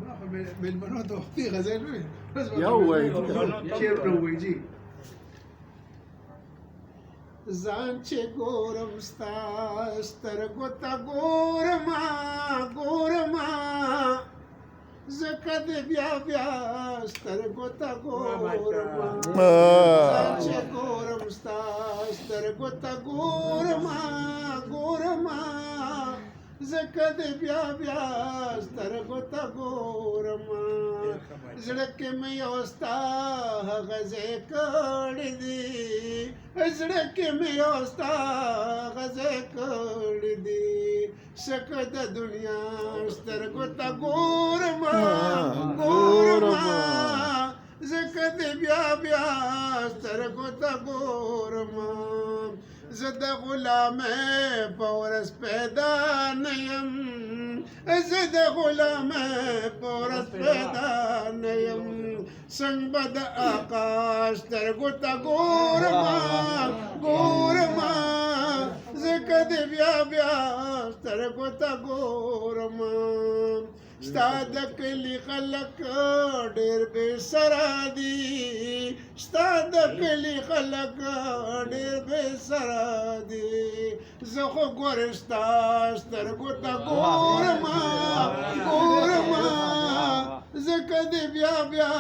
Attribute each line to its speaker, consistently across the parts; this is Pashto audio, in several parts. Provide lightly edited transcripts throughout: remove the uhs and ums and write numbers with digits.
Speaker 1: ما خو مېلمنو ته وختي غزل وي
Speaker 2: یو وایي.
Speaker 1: چیرته وایي جی
Speaker 3: ځان چې ګورم ستا سترګو ته ګورما ګورما ځکه دې بیا بیا سترګو ته ګورما ځان چې ګورم ستا سترګو ته ګورما ګورما ځکه دې بیا بیا سترګو ته ګورما زړه کې مې یو ستا هغه ځای کړی دی زړه کې مې یو ستا هغه ځای کړی دی شکه د دنیا سترګو ته ګورما ګورما ځکه دې بیا بیا سترګو ته ګورما زه د غلامۍ په ورځ پیدا نه یم زه د غلامۍ په ورځ پیدا نه یم څنګه به د آقا سترګو ته ګورما ګورما ځکه دې بیا بیا سترګو ته ګورما ستا د کلي خلک ډېر بې سره دي ستا د کلي خلک ډېر بې سره دي زه خو ګورې ستا سترګو ته ګورما ګورما ځکه دې بیا بیا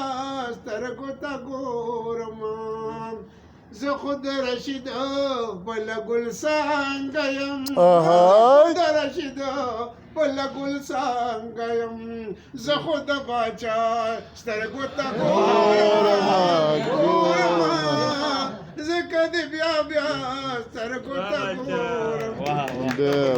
Speaker 3: سترګو ته ګورما زه خو د رشید بله ګل څانګه یم د رشید بله ګل څانګه یم زه خو د باچا سترګو ته ګورما ځکه دې بیا بیا سترګو ته ګورم
Speaker 2: ډېر